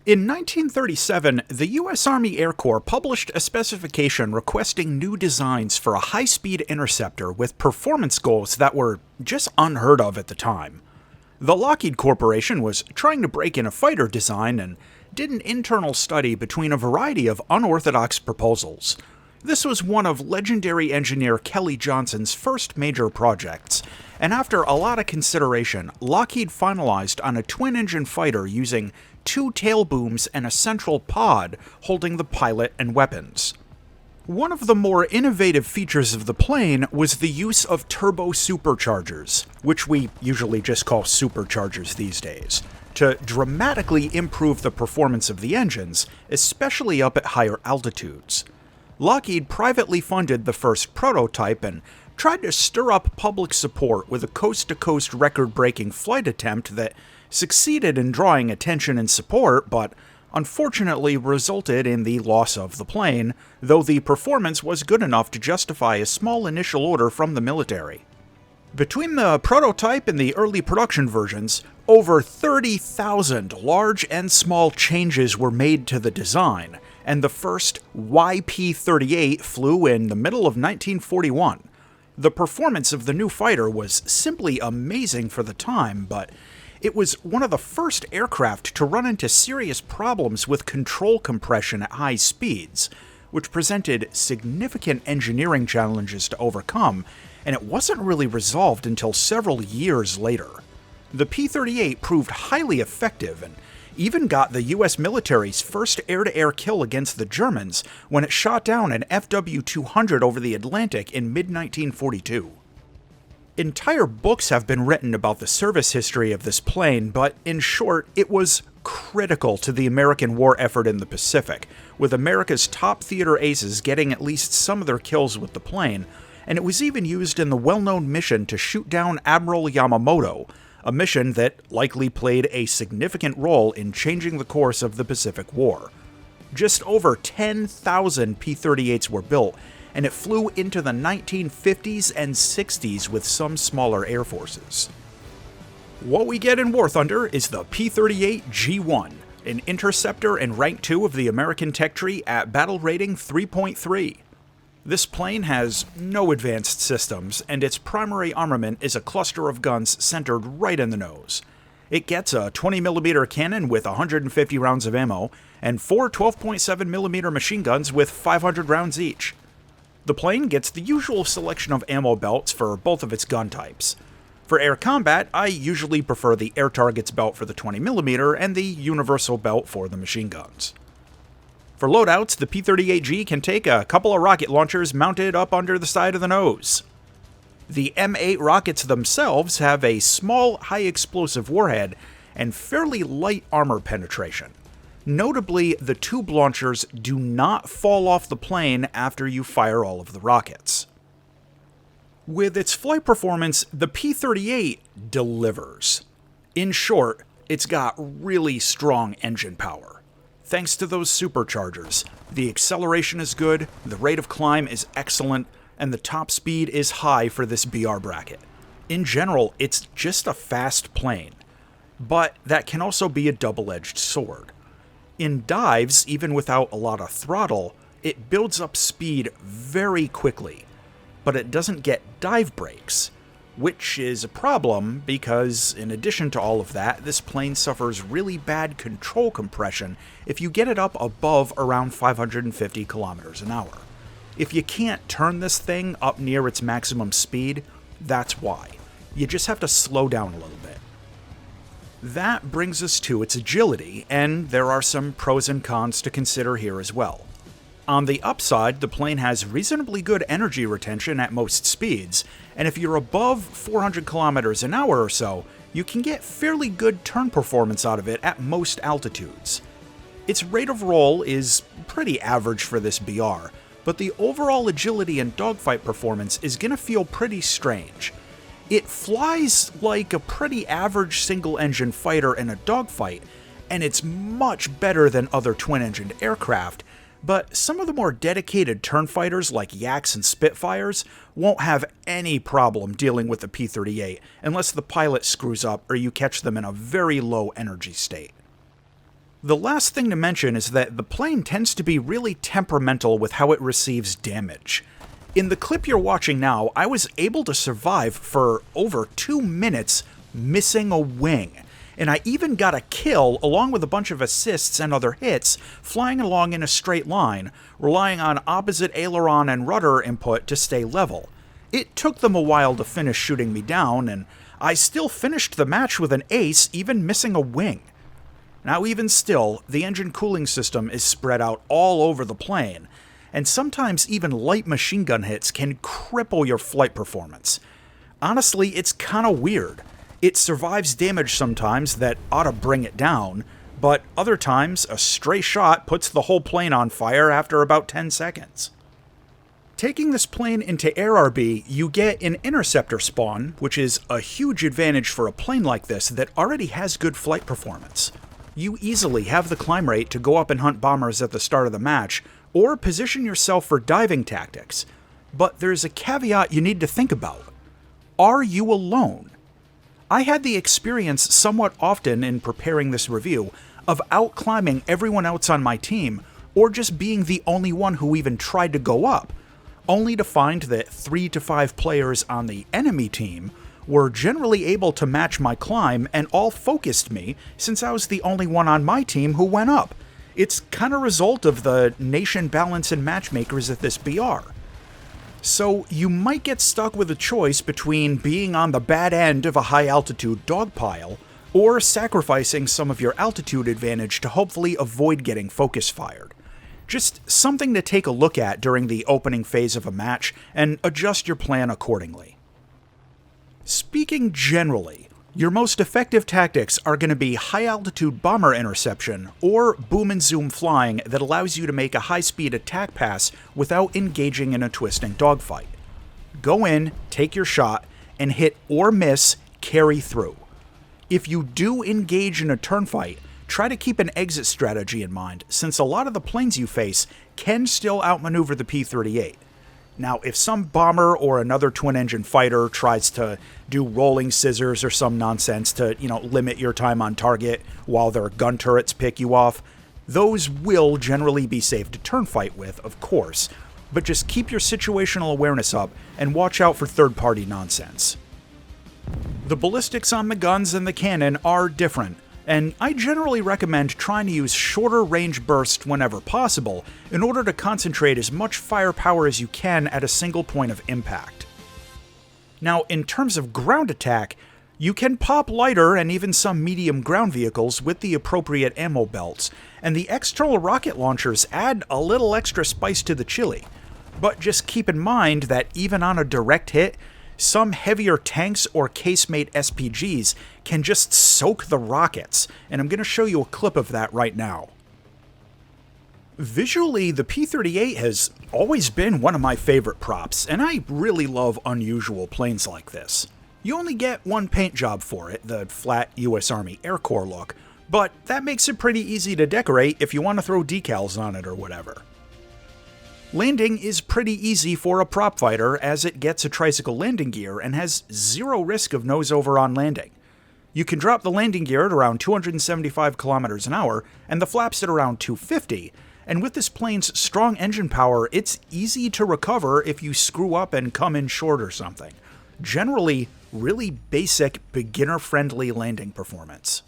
In 1937, the U.S. Army Air Corps published a specification requesting new designs for a high-speed interceptor with performance goals that were just unheard of at the time. The Lockheed Corporation was trying to break in a fighter design and did an internal study between a variety of unorthodox proposals. This was one of legendary engineer Kelly Johnson's first major projects, and after a lot of consideration, Lockheed finalized on a twin-engine fighter using 2 tail booms and a central pod holding the pilot and weapons. One of the more innovative features of the plane was the use of turbo superchargers, which we usually just call superchargers these days, to dramatically improve the performance of the engines, especially up at higher altitudes. Lockheed privately funded the first prototype and tried to stir up public support with a coast-to-coast record-breaking flight attempt that succeeded in drawing attention and support, but unfortunately resulted in the loss of the plane, though the performance was good enough to justify a small initial order from the military. Between the prototype and the early production versions, over 30,000 large and small changes were made to the design, and the first YP-38 flew in the middle of 1941. The performance of the new fighter was simply amazing for the time, but it was one of the first aircraft to run into serious problems with control compression at high speeds, which presented significant engineering challenges to overcome, and it wasn't really resolved until several years later. The P-38 proved highly effective and even got the US military's first air-to-air kill against the Germans when it shot down an FW-200 over the Atlantic in mid-1942. Entire books have been written about the service history of this plane, but in short, it was critical to the American war effort in the Pacific, with America's top theater aces getting at least some of their kills with the plane, and it was even used in the well-known mission to shoot down Admiral Yamamoto, a mission that likely played a significant role in changing the course of the Pacific War. Just over 10,000 P-38s were built, and it flew into the 1950s and 60s with some smaller air forces. What we get in War Thunder is the P-38G1, an interceptor and rank 2 of the American tech tree at battle rating 3.3. This plane has no advanced systems, and its primary armament is a cluster of guns centered right in the nose. It gets a 20mm cannon with 150 rounds of ammo, and 4 12.7mm machine guns with 500 rounds each. The plane gets the usual selection of ammo belts for both of its gun types. For air combat, I usually prefer the Air Targets belt for the 20mm and the Universal belt for the machine guns. For loadouts, the P-38G can take a couple of rocket launchers mounted up under the side of the nose. The M8 rockets themselves have a small, high-explosive warhead and fairly light armor penetration. Notably, the tube launchers do not fall off the plane after you fire all of the rockets. With its flight performance, the P-38 delivers. In short, it's got really strong engine power. Thanks to those superchargers, the acceleration is good, the rate of climb is excellent, and the top speed is high for this BR bracket. In general, it's just a fast plane, but that can also be a double-edged sword. In dives, even without a lot of throttle, it builds up speed very quickly, but it doesn't get dive brakes, which is a problem because, in addition to all of that, this plane suffers really bad control compression if you get it up above around 550 kilometers an hour. If you can't turn this thing up near its maximum speed, that's why. You just have to slow down a little bit. That brings us to its agility, and there are some pros and cons to consider here as well. On the upside, the plane has reasonably good energy retention at most speeds, and if you're above 400 kilometers an hour or so, you can get fairly good turn performance out of it at most altitudes. Its rate of roll is pretty average for this BR, but the overall agility and dogfight performance is going to feel pretty strange. It flies like a pretty average single-engine fighter in a dogfight, and it's much better than other twin-engined aircraft, but some of the more dedicated turn fighters like Yaks and Spitfires won't have any problem dealing with the P-38 unless the pilot screws up or you catch them in a very low energy state. The last thing to mention is that the plane tends to be really temperamental with how it receives damage. In the clip you're watching now, I was able to survive for over 2 minutes missing a wing, and I even got a kill along with a bunch of assists and other hits flying along in a straight line, relying on opposite aileron and rudder input to stay level. It took them a while to finish shooting me down, and I still finished the match with an ace, even missing a wing. Now even still, the engine cooling system is spread out all over the plane, and sometimes even light machine gun hits can cripple your flight performance. Honestly, it's kinda weird. It survives damage sometimes that ought to bring it down, but other times a stray shot puts the whole plane on fire after about 10 seconds. Taking this plane into Air RB, you get an interceptor spawn, which is a huge advantage for a plane like this that already has good flight performance. You easily have the climb rate to go up and hunt bombers at the start of the match, or position yourself for diving tactics. But there's a caveat you need to think about. Are you alone? I had the experience somewhat often in preparing this review of outclimbing everyone else on my team, or just being the only one who even tried to go up, only to find that 3 to 5 players on the enemy team were generally able to match my climb and all focused me since I was the only one on my team who went up. It's kind of a result of the nation balance and matchmakers at this BR. So you might get stuck with a choice between being on the bad end of a high altitude dogpile or sacrificing some of your altitude advantage to hopefully avoid getting focus fired. Just something to take a look at during the opening phase of a match and adjust your plan accordingly. Speaking generally, your most effective tactics are going to be high-altitude bomber interception or boom and zoom flying that allows you to make a high-speed attack pass without engaging in a twisting dogfight. Go in, take your shot, and hit or miss, carry through. If you do engage in a turn fight, try to keep an exit strategy in mind, since a lot of the planes you face can still outmaneuver the P-38. Now, if some bomber or another twin-engine fighter tries to do rolling scissors or some nonsense to, limit your time on target while their gun turrets pick you off, those will generally be safe to turn fight with, of course, but just keep your situational awareness up and watch out for third-party nonsense. The ballistics on the guns and the cannon are different, and I generally recommend trying to use shorter range bursts whenever possible in order to concentrate as much firepower as you can at a single point of impact. Now, in terms of ground attack, you can pop lighter and even some medium ground vehicles with the appropriate ammo belts, and the external rocket launchers add a little extra spice to the chili. But just keep in mind that even on a direct hit, some heavier tanks or casemate SPGs can just soak the rockets, and I'm going to show you a clip of that right now. Visually, the P-38 has always been one of my favorite props, and I really love unusual planes like this. You only get one paint job for it, the flat US Army Air Corps look, but that makes it pretty easy to decorate if you want to throw decals on it or whatever. Landing is pretty easy for a prop fighter as it gets a tricycle landing gear and has zero risk of nose over on landing. You can drop the landing gear at around 275 kilometers an hour and the flaps at around 250, and with this plane's strong engine power, it's easy to recover if you screw up and come in short or something. Generally, really basic, beginner-friendly landing performance.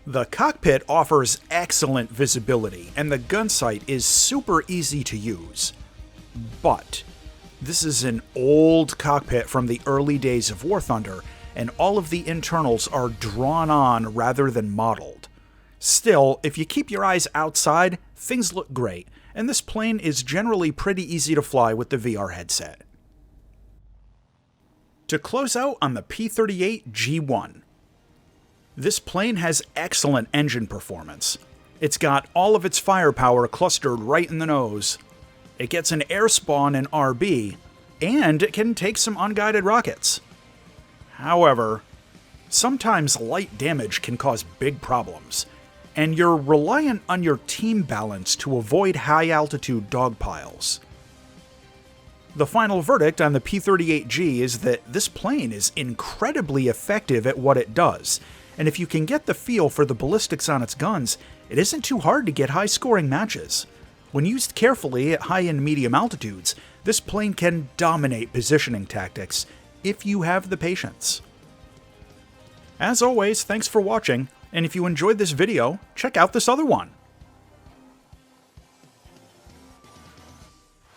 The cockpit offers excellent visibility, and the gun sight is super easy to use. But this is an old cockpit from the early days of War Thunder, and all of the internals are drawn on rather than modeled. Still, if you keep your eyes outside, things look great, and this plane is generally pretty easy to fly with the VR headset. To close out on the P-38G1. This plane has excellent engine performance. It's got all of its firepower clustered right in the nose. It gets an air spawn in RB, and it can take some unguided rockets. However, sometimes light damage can cause big problems, and you're reliant on your team balance to avoid high-altitude dogpiles. The final verdict on the P-38G is that this plane is incredibly effective at what it does, and if you can get the feel for the ballistics on its guns, it isn't too hard to get high-scoring matches. When used carefully at high and medium altitudes, this plane can dominate positioning tactics, if you have the patience. As always, thanks for watching, and if you enjoyed this video, check out this other one.